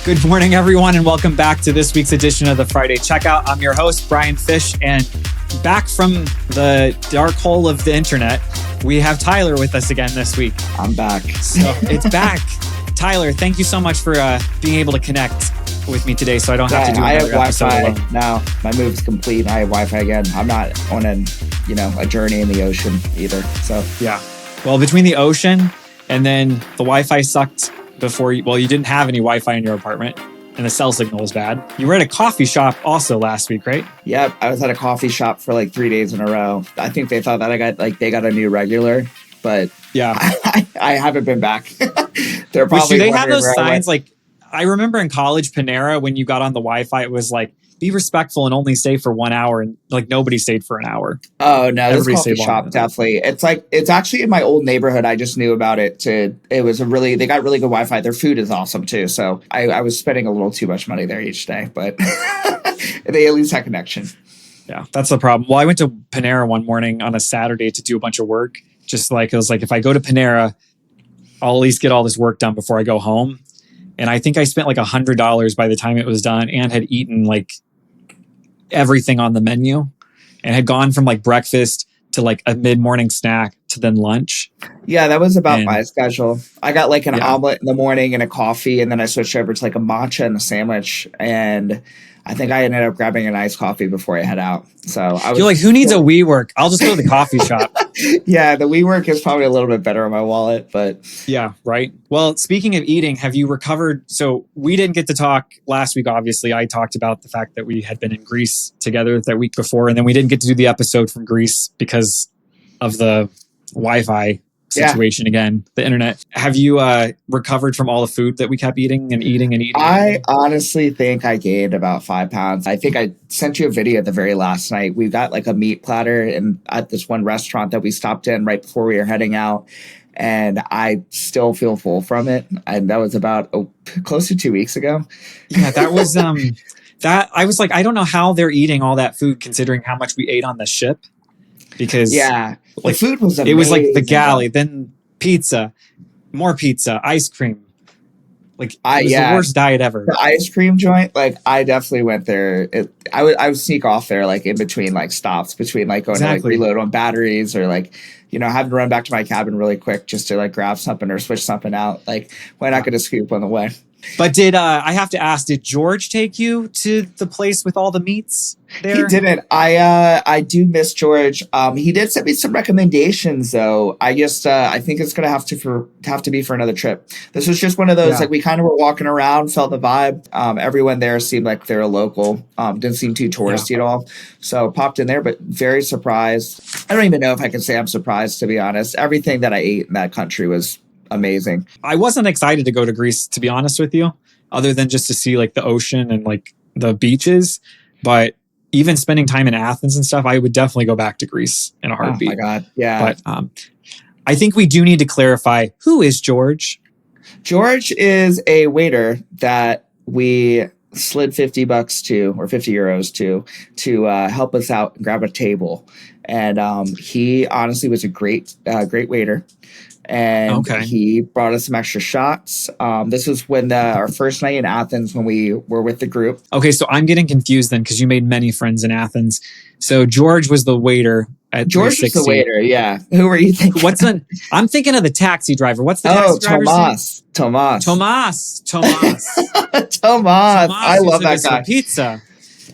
Good morning, everyone, and welcome back to this week's edition of the Friday Checkout. I'm your host, Brian Fish, and back from the dark hole of the internet, we have Tyler with us again this week. I'm back. So it's back. Tyler, thank you so much for being able to connect with me today so I don't have to do another episode alone. I have Wi-Fi now. My move's complete. I have Wi-Fi again. I'm not on a journey in the ocean either. So yeah. Well, between the ocean and then the Wi-Fi sucked before you didn't have any Wi-Fi in your apartment and the cell signal was bad. You were at a coffee shop also last week, right? Yep. I was at a coffee shop for like 3 days in a row. I think they thought that they got a new regular, but yeah, I haven't been back. They're probably do they have those signs? Like I remember in college, Panera, when you got on the Wi-Fi, it was like, be respectful and only stay for 1 hour. And like nobody stayed for an hour. Oh no, this coffee shop definitely. It's actually in my old neighborhood. I just knew about it. They got really good Wi-Fi. Their food is awesome too. So I was spending a little too much money there each day, but they at least had connection. Yeah, that's the problem. Well, I went to Panera one morning on a Saturday to do a bunch of work. Just like, it was like, if I go to Panera, I'll at least get all this work done before I go home. And I think I spent like $100 by the time it was done and had eaten like everything on the menu and had gone from like breakfast to like a mid-morning snack to then lunch. Yeah, that was about my schedule. I got like an omelet in the morning and a coffee, and then I switched over to like a matcha and a sandwich. And I think I ended up grabbing an iced coffee before I head out. So you're like, who needs a WeWork? I'll just go to the coffee shop. Yeah, the WeWork is probably a little bit better on my wallet, but yeah, right. Well, speaking of eating, have you recovered? So we didn't get to talk last week. Obviously, I talked about the fact that we had been in Greece together that week before, and then we didn't get to do the episode from Greece because of the Wi-Fi situation again, the internet. Have you recovered from all the food that we kept eating? I honestly think I gained about 5 pounds. I think I sent you a video the very last night. We got like a meat platter at this one restaurant that we stopped in right before we were heading out. And I still feel full from it. And that was about close to 2 weeks ago. Yeah, that was that I was like, I don't know how they're eating all that food considering how much we ate on the ship. Because the food was amazing. It was like the galley, then pizza, more pizza, ice cream. Like it was the worst diet ever. The ice cream joint, like I definitely went there. I would sneak off there like in between like stops, between like going to like reload on batteries or like, having to run back to my cabin really quick just to like grab something or switch something out. Like why not get a scoop on the way? But I have to ask, did George take you to the place with all the meats there? He didn't. I do miss George. He did send me some recommendations though. I think it's going to have to be for another trip. This was just one of those, like we kind of were walking around, felt the vibe. Everyone there seemed like they're a local. Didn't seem too touristy at all. So popped in there, but very surprised. I don't even know if I can say I'm surprised, to be honest. Everything that I ate in that country was amazing. I wasn't excited to go to Greece, to be honest with you, other than just to see like the ocean and like the beaches. But even spending time in Athens and stuff, I would definitely go back to Greece in a heartbeat. Oh my God. Yeah. But I think we do need to clarify, who is George? George is a waiter that we slid $50 to, or 50 euros to help us out and grab a table. And he honestly was a great waiter. And he brought us some extra shots. This was when our first night in Athens when we were with the group. Okay, so I'm getting confused then because you made many friends in Athens. So George was the waiter at George was the waiter, yeah. Who were you thinking? I'm thinking of the taxi driver. What's the taxi driver's name? Tomas. I love that guy. Pizza.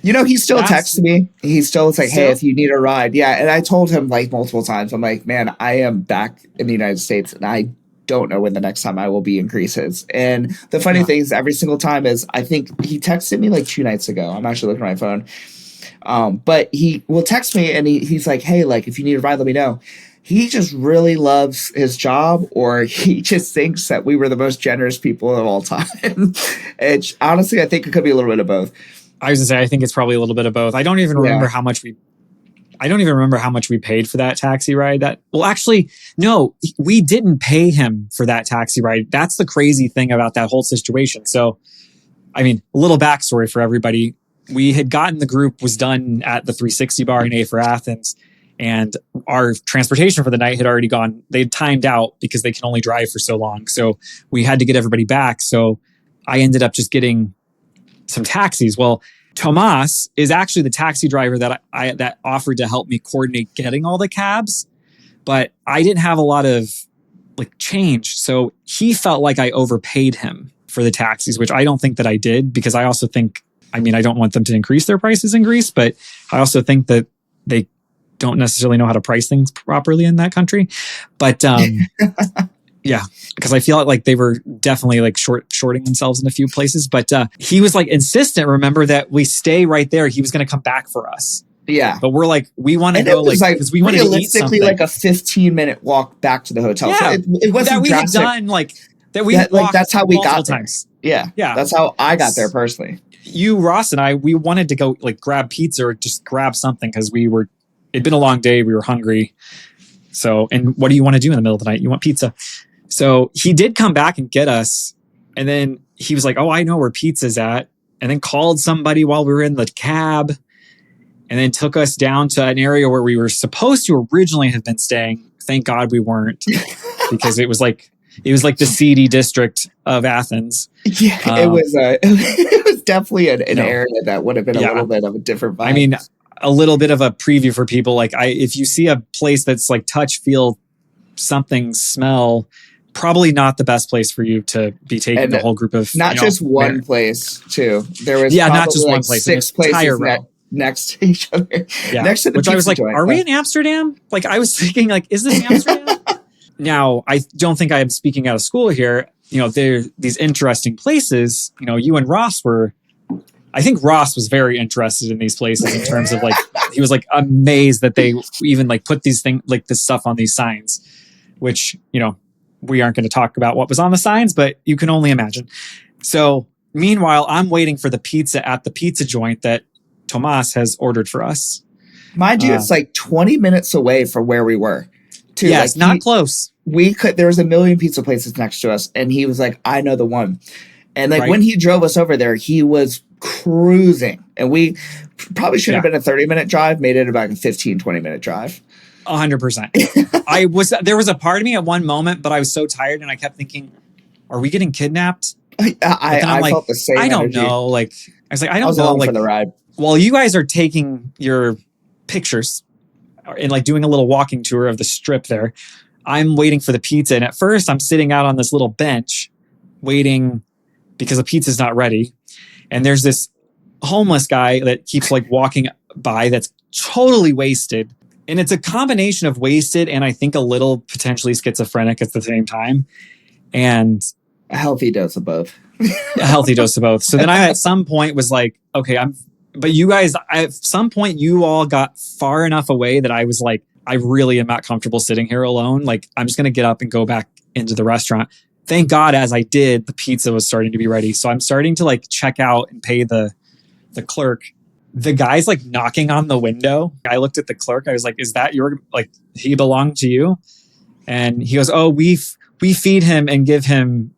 He still texts me. He still is like, hey, if you need a ride. Yeah. And I told him like multiple times, I'm like, man, I am back in the United States and I don't know when the next time I will be in Greece is. And the funny thing is every single time is I think he texted me like 2 nights ago. I'm actually looking at my phone. But he will text me and he's like, hey, like if you need a ride, let me know. He just really loves his job, or he just thinks that we were the most generous people of all time. And honestly, I think it could be a little bit of both. I was gonna say, I think it's probably a little bit of both. I don't even remember how much we paid for that taxi ride. No, we didn't pay him for that taxi ride. That's the crazy thing about that whole situation. So, I mean, a little backstory for everybody. We had gotten the group was done at the 360 bar in A for Athens, and our transportation for the night had already gone. They'd timed out because they can only drive for so long. So we had to get everybody back. So I ended up just getting some taxis. Well, Tomas is actually the taxi driver that that offered to help me coordinate getting all the cabs, but I didn't have a lot of like change. So he felt like I overpaid him for the taxis, which I don't think that I did, because I also think, I mean, I don't want them to increase their prices in Greece, but I also think that they don't necessarily know how to price things properly in that country. But yeah, because I feel like they were definitely like shorting themselves in a few places. But he was like insistent, remember, that we stay right there. He was going to come back for us. Yeah. But we're like, we want to go like, because we wanted to eat something. Like a 15-minute walk back to the hotel. Yeah. So it wasn't that we drastic. had done like that. We walked like that's how we got there. Times. Yeah. Yeah. That's how I got there personally. You, Ross, and I, we wanted to go like grab pizza or just grab something because it'd been a long day. We were hungry. So, and what do you want to do in the middle of the night? You want pizza. So he did come back and get us. And then he was like, oh, I know where pizza's at. And then called somebody while we were in the cab. And then took us down to an area where we were supposed to originally have been staying. Thank God we weren't, because it was like the seedy district of Athens. Yeah, it was definitely an area that would have been a little bit of a different vibe. I mean, a little bit of a preview for people. Like if you see a place that's like touch, feel, something, smell, probably not the best place for you to be taking the whole group of just one place too. There was not just one place. 6 places next to each other. Yeah. Next to the which I was like, joint. are we in Amsterdam? Like I was thinking, like, is this Amsterdam? Now, I don't think I am speaking out of school here. There are these interesting places. You and Ross I think Ross was very interested in these places in terms of like, he was like amazed that they even like put these things, like this stuff on these signs, which, we aren't going to talk about what was on the signs, but you can only imagine. So meanwhile, I'm waiting for the pizza at the pizza joint that Tomas has ordered for us. Mind you, it's like 20 minutes away from where we were. Too. Yes, like not close. There was a million pizza places next to us, and he was like, I know the one. And like when he drove us over there, he was cruising, and we probably should have been a 30-minute drive, made it about a 15, 20-minute drive. 100%. There was a part of me at one moment, but I was so tired and I kept thinking, are we getting kidnapped? I felt the same. I don't know. Like, I was like, I don't know. Along like, for the ride. While you guys are taking your pictures and like doing a little walking tour of the strip there, I'm waiting for the pizza. And at first I'm sitting out on this little bench waiting because the pizza's not ready. And there's this homeless guy that keeps like walking by that's totally wasted. And it's a combination of wasted and I think a little potentially schizophrenic at the same time. And a healthy dose of both. So then I at some point was like, okay, but you guys, at some point you all got far enough away that I was like, I really am not comfortable sitting here alone. Like, I'm just going to get up and go back into the restaurant. Thank God, as I did, the pizza was starting to be ready. So I'm starting to like check out and pay the clerk. The guy's like knocking on the window. I looked at the clerk. I was like, is that he belonged to you? And he goes, oh, we feed him and give him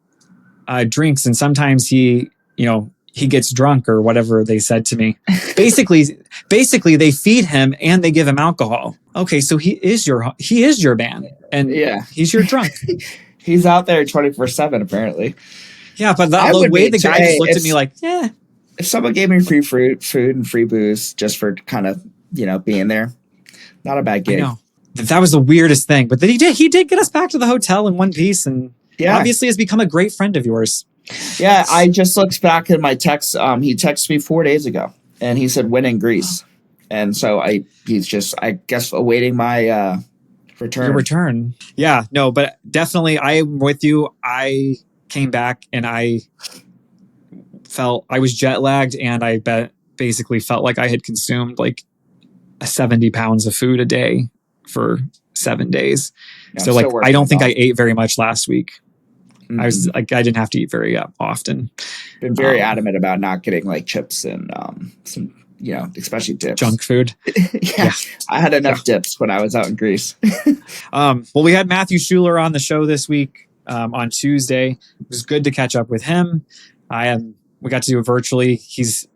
drinks. And sometimes he gets drunk or whatever they said to me. Basically they feed him and they give him alcohol. Okay. So he is your man, and he's your drunk. He's out there 24/7 apparently. Yeah. But the way the guy just looked at me like, yeah. If someone gave me free food and free booze just for kind of, being there, not a bad gig. I know. That was the weirdest thing. But then he did get us back to the hotel in one piece, and obviously has become a great friend of yours. Yeah, I just looked back at my text. He texted me 4 days ago, and he said, "When in Greece," and so he's just, I guess, awaiting my return. Your return, yeah, no, but definitely, I'm with you. I came back and I was jet lagged, and I basically felt like I had consumed like 70 pounds of food a day for 7 days. Yeah, so like, I don't think I ate very much last week. Mm-hmm. I was like, I didn't have to eat very often. Been very adamant about not getting like chips and some, especially dips. Junk food. yeah. I had enough dips when I was out in Greece. Well, we had Matthew Schueller on the show this week on Tuesday. It was good to catch up with him. We got to do it virtually. He's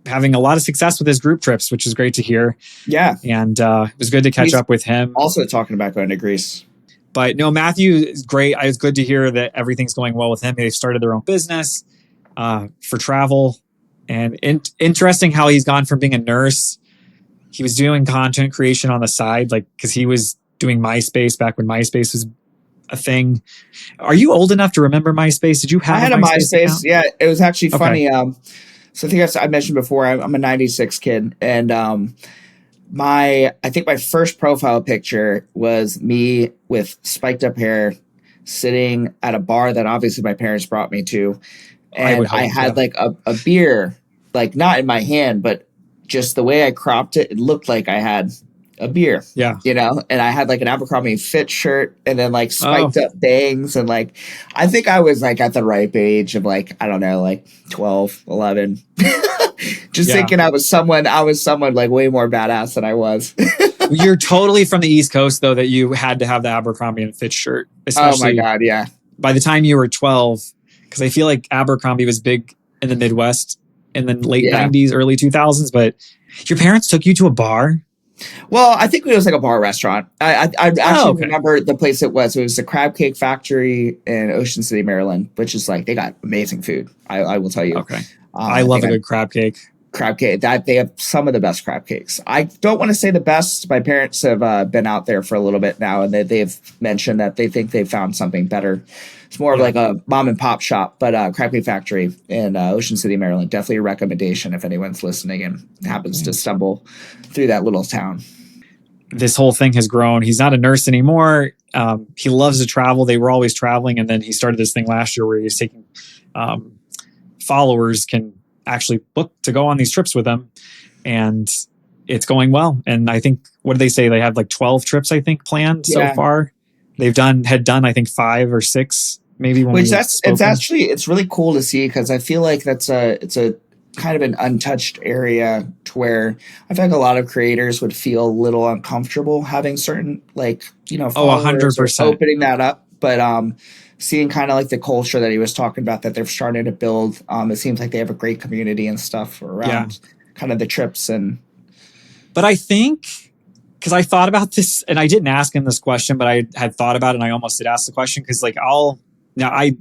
having a lot of success with his group trips, which is great to hear. Yeah. And it was good to catch up with him. Also talking about going to Greece. But no, Matthew is great. It's good to hear that everything's going well with him. They've started their own business. for travel. And interesting how he's gone from being a nurse. He was doing content creation on the side, like, because he was doing MySpace back when MySpace was a thing. Are you old enough to remember MySpace? Did you have I had a MySpace. Yeah, it was actually funny. So I think I mentioned before, I'm a 96 kid. And I think my first profile picture was me with spiked up hair sitting at a bar that obviously my parents brought me to. And I had like a beer, like not in my hand, but just the way I cropped it, it looked like I had a beer. Yeah. You know, and I had like an Abercrombie fit shirt and then like spiked up bangs. And like, I think I was like at the ripe age of like, I don't know, like 12, 11. Just thinking I was someone like way more badass than I was. You're totally from the East Coast though, that you had to have the Abercrombie and Fitch shirt. Especially oh my God. Yeah. By the time you were 12, because I feel like Abercrombie was big in the Midwest in the late 90s, early 2000s, but your parents took you to a bar? Well, I think it was like a bar restaurant. I actually remember the place it was. It was the Crab Cake Factory in Ocean City, Maryland, which is like, they got amazing food. I will tell you. Okay. I love a good crab cake. Crab cake. They have some of the best crab cakes. I don't want to say the best. My parents have been out there for a little bit now, and they've mentioned that they think they found something better. It's more of like a mom and pop shop, but Crab Cake Factory in Ocean City, Maryland. Definitely a recommendation if anyone's listening and happens to stumble through that little town. This whole thing has grown. He's not a nurse anymore. He loves to travel. They were always traveling, and then he started this thing last year where he's taking followers can actually book to go on these trips with them, and it's going well. And I think, what did they say? They have like 12 trips, I think, planned so far. They've had done, I think, 5 or 6, maybe. It's really cool to see, because I feel like it's a kind of an untouched area to where I feel like a lot of creators would feel a little uncomfortable having certain, like, followers 100% opening that up. But seeing kind of like the culture that he was talking about that they're starting to build, it seems like they have a great community and stuff around kind of the trips. But I think, because I thought about this, and I didn't ask him this question, but I had thought about it, and I almost did ask the question, because like I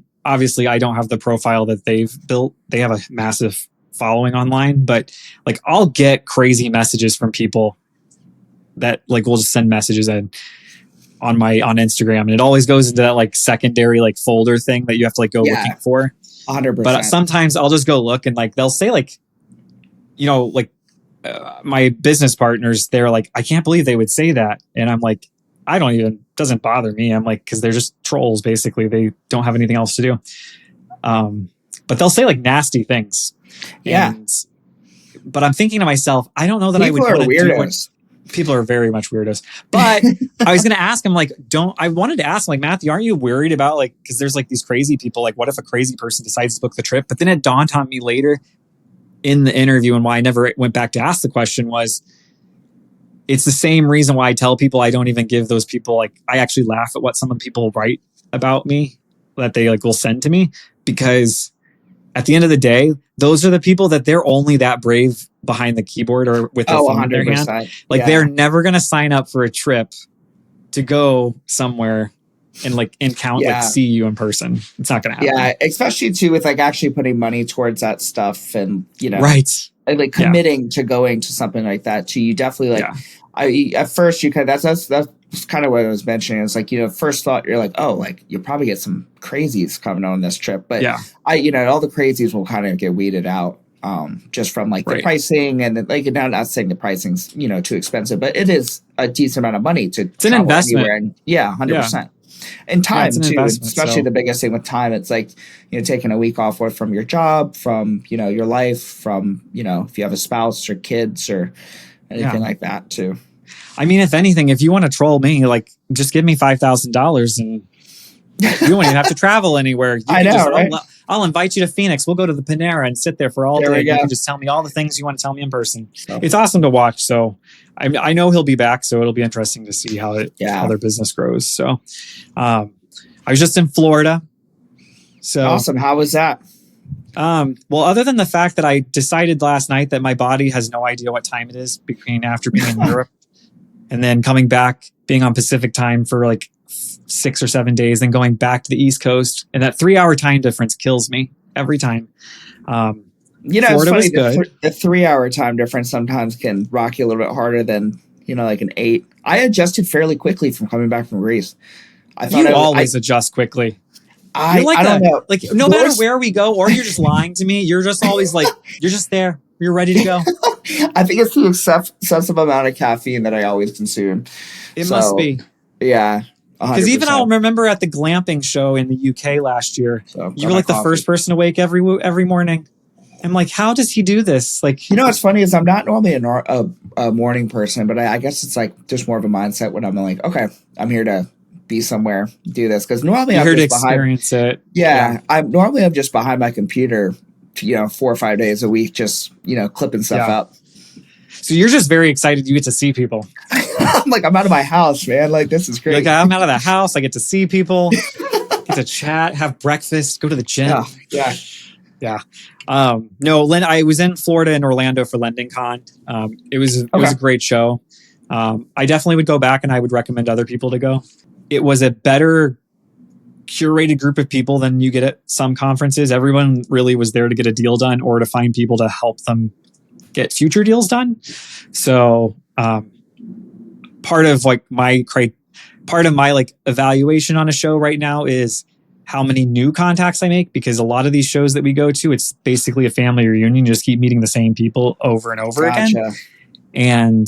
don't have the profile that they've built. They have a massive following online, but like I'll get crazy messages from people that like will just send messages on Instagram, and it always goes into that like secondary like folder thing that you have to like go looking for. 100%. But sometimes I'll just go look, and like they'll say like, my business partners, they're like, I can't believe they would say that, and I'm like, doesn't bother me. I'm like, because they're just trolls basically. They don't have anything else to do. But they'll say like nasty things. Yeah. But I'm thinking to myself, I don't know that people I would are weirdos. People are very much weirdos. But I was going to ask him, like, I wanted to ask him, like, Matthew, aren't you worried about, like, because there's like these crazy people, like, what if a crazy person decides to book the trip? But then it dawned on me later in the interview, and why I never went back to ask the question was, it's the same reason why I tell people I don't even give those people, like, I actually laugh at what some of the people write about me that they like will send to me, because at the end of the day, those are the people that they're only that brave behind the keyboard or with their phone in their hand. Like they're never going to sign up for a trip to go somewhere and like encounter, like see you in person. It's not going to happen. Yeah, especially too with like actually putting money towards that stuff, and right, and like committing to going to something like that. Too, you definitely like. At first, you kind of that's kind of what I was mentioning. It's like, first thought, you're like, oh, like you'll probably get some crazies coming on this trip, but all the crazies will kind of get weeded out. Just from like the pricing, and like, not saying the pricing's too expensive, but it is a decent amount of money to. It's an investment. And 100%. And time too, especially the biggest thing with time. It's like taking a week off from your job, from your life, from if you have a spouse or kids or anything like that too. I mean, if anything, if you want to troll me, like just give me $5,000 and you won't even have to travel anywhere. I know, right? I'll invite you to Phoenix. We'll go to the Panera and sit there for all day. You can just tell me all the things you want to tell me in person. So. It's awesome to watch. So I know he'll be back. So it'll be interesting to see how their business grows. So I was just in Florida. So awesome. How was that? Well, other than the fact that I decided last night that my body has no idea what time it is after being in Europe and then coming back, being on Pacific time for like 6 or 7 days, then going back to the East Coast, and that 3-hour time difference kills me. every time. It's Florida funny. was good. The 3-hour time difference sometimes can rock you a little bit harder than, like an 8. I adjusted fairly quickly from coming back from Greece. I thought you always adjust quickly. I don't know. Like no matter where we go, or you're just lying to me. You're just always like, you're just there. You're ready to go. I think it's the excessive amount of caffeine that I always consume. It must be. Yeah. Because even I'll remember at the glamping show in the UK last year, you were like the first person awake every morning. I'm like, how does he do this? Like, what's funny is I'm not normally a morning person, but I guess it's like just more of a mindset when I'm like, okay, I'm here to be somewhere, do this. Because normally I'm here to experience it. Yeah, I'm just behind my computer, 4 or 5 days a week, just clipping stuff up. So you're just very excited you get to see people. I'm like, I'm out of my house, man. Like, this is great. Like, I'm out of the house. I get to see people, get to chat, have breakfast, go to the gym. Yeah. No, I was in Florida and Orlando for LendingCon. It was a great show. I definitely would go back, and I would recommend other people to go. It was a better curated group of people than you get at some conferences. Everyone really was there to get a deal done or to find people to help them get future deals done. So, part of my evaluation on a show right now is how many new contacts I make, because a lot of these shows that we go to, it's basically a family reunion. You just keep meeting the same people over and over again. And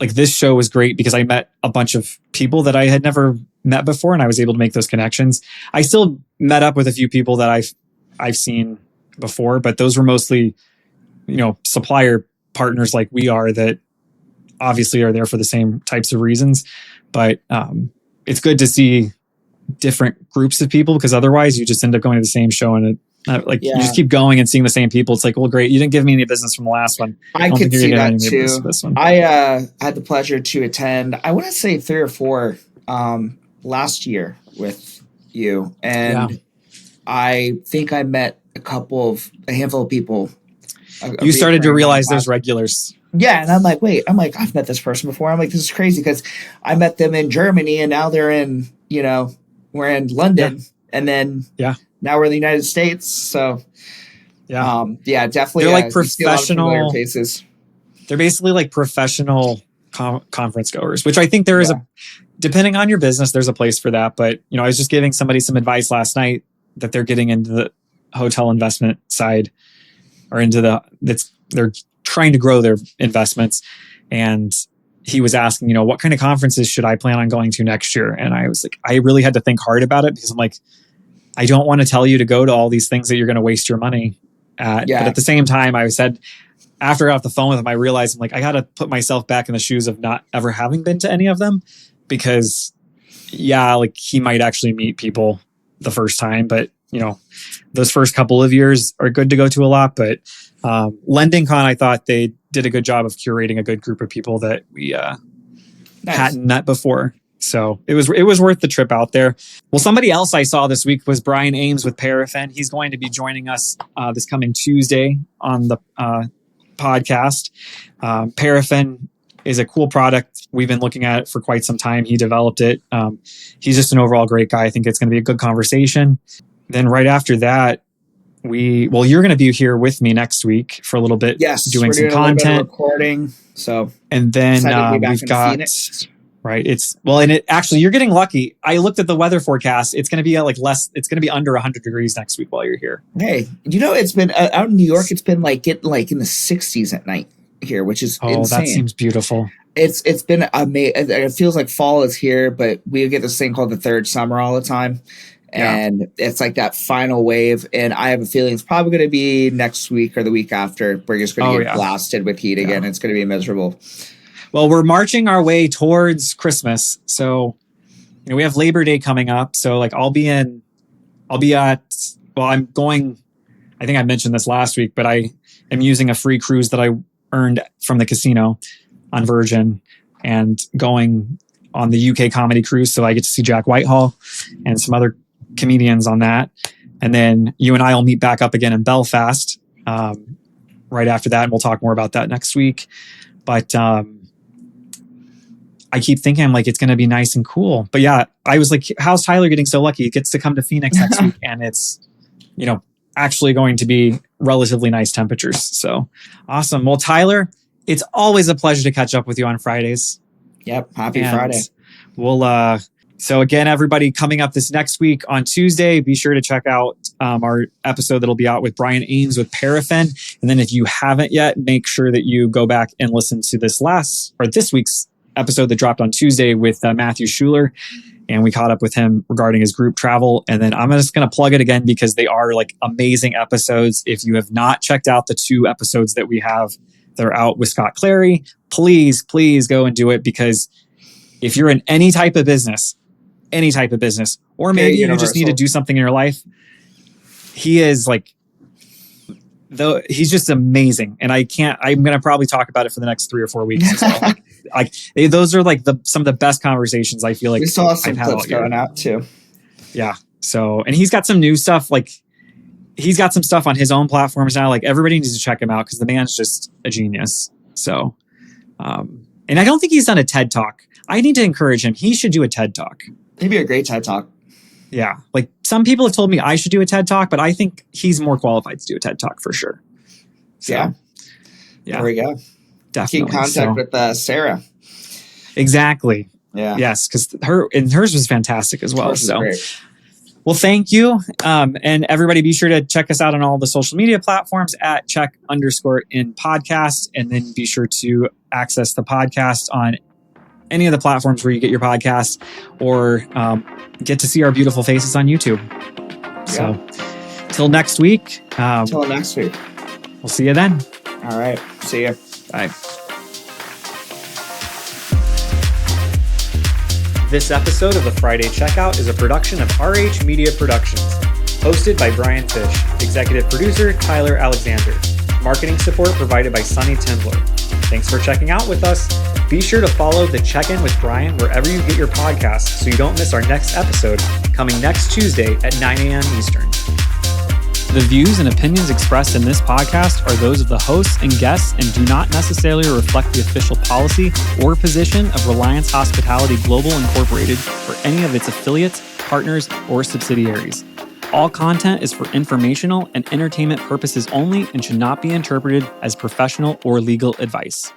this show was great because I met a bunch of people that I had never met before, and I was able to make those connections. I still met up with a few people that I've seen before, but those were mostly, supplier partners like we are that obviously are there for the same types of reasons. But it's good to see different groups of people, because otherwise you just end up going to the same show and you just keep going and seeing the same people. It's like, well, great, you didn't give me any business from the last one. I could see that too. This one. I had the pleasure to attend, I want to say 3 or 4 last year with you, and I think I met a handful of people. You started to realize there's regulars. Yeah, and I'm like, I've met this person before. I'm like, this is crazy, because I met them in Germany, and now they're in, we're in London, and then now we're in the United States. So definitely. They're like professional faces. They're basically like professional conference goers, which I think there is depending on your business, there's a place for that. But I was just giving somebody some advice last night that they're getting into the hotel investment side, or they're trying to grow their investments. And he was asking, what kind of conferences should I plan on going to next year? And I was like, I really had to think hard about it, because I'm like, I don't want to tell you to go to all these things that you're going to waste your money at. But at the same time, I said, after I got off the phone with him, I realized I got to put myself back in the shoes of not ever having been to any of them, because he might actually meet people the first time, but those first couple of years are good to go to a lot. But LendingCon, I thought they did a good job of curating a good group of people that we hadn't met before. So it was worth the trip out there. Well, somebody else I saw this week was Bryan Ames with Paraffin. He's going to be joining us this coming Tuesday on the podcast. Paraffin is a cool product. We've been looking at it for quite some time. He developed it. He's just an overall great guy. I think it's going to be a good conversation. Then right after that, you're going to be here with me next week for a little bit, doing some content, recording. So, and then we've got Phoenix. Right. You're getting lucky. I looked at the weather forecast. It's going to be it's going to be under 100 degrees next week while you're here. Hey, it's been out in New York. It's been getting in the 60s at night here, which is insane. That seems beautiful. It's been amazing. It feels like fall is here, but we get this thing called the third summer all the time. And it's like that final wave. And I have a feeling it's probably going to be next week or the week after. We're just going to get blasted with heat again. It's going to be miserable. Well, we're marching our way towards Christmas. So, we have Labor Day coming up. So I'm going, I think I mentioned this last week, but I am using a free cruise that I earned from the casino on Virgin, and going on the UK comedy cruise. So I get to see Jack Whitehall and some other comedians on that. And then you and I will meet back up again in Belfast right after that. And we'll talk more about that next week. But I keep thinking, it's going to be nice and cool. But I was like, how's Tyler getting so lucky? He gets to come to Phoenix next week, and it's actually going to be relatively nice temperatures. So awesome. Well, Tyler, it's always a pleasure to catch up with you on Fridays. Yep. Happy Friday. We'll, so again, everybody, coming up this next week on Tuesday, be sure to check out our episode that'll be out with Bryan Ames with Paraffin. And then if you haven't yet, make sure that you go back and listen to this week's episode that dropped on Tuesday with Matthew Schueller. And we caught up with him regarding his group travel. And then I'm just going to plug it again because they are like amazing episodes. If you have not checked out the 2 episodes that we have that are out with Scott Clary, please go and do it, because if you're in any type of business, or maybe you just need to do something in your life, he is like, he's just amazing. And I'm going to probably talk about it for the next 3 or 4 weeks as well. Those are like some of the best conversations I feel like we saw some clips going out too. Yeah. So, and he's got some new stuff. Like he's got some stuff on his own platforms now. Like everybody needs to check him out because the man's just a genius. So, and I don't think he's done a TED Talk. I need to encourage him. He should do a TED Talk. He'd be a great TED Talk. Yeah. Like some people have told me I should do a TED Talk, but I think he's more qualified to do a TED Talk for sure. So, yeah. There we go. Definitely. Keep contact with Sarah. Exactly. Yeah. Yes. Cause hers was fantastic as well. So, well, thank you. And everybody be sure to check us out on all the social media platforms at check_in podcast. And then be sure to access the podcast on any of the platforms where you get your podcast, or get to see our beautiful faces on YouTube. So till next week. We'll see you then. All right. See you. Bye. This episode of the Friday Checkout is a production of RH Media Productions. Hosted by Brian Fish. Executive producer Tyler Alexander. Marketing support provided by Sunny Tendler. Thanks for checking out with us. Be sure to follow the Check-In with Bryan wherever you get your podcasts so you don't miss our next episode coming next Tuesday at 9 a.m. Eastern. The views and opinions expressed in this podcast are those of the hosts and guests and do not necessarily reflect the official policy or position of Reliance Hospitality Global Incorporated or any of its affiliates, partners, or subsidiaries. All content is for informational and entertainment purposes only and should not be interpreted as professional or legal advice.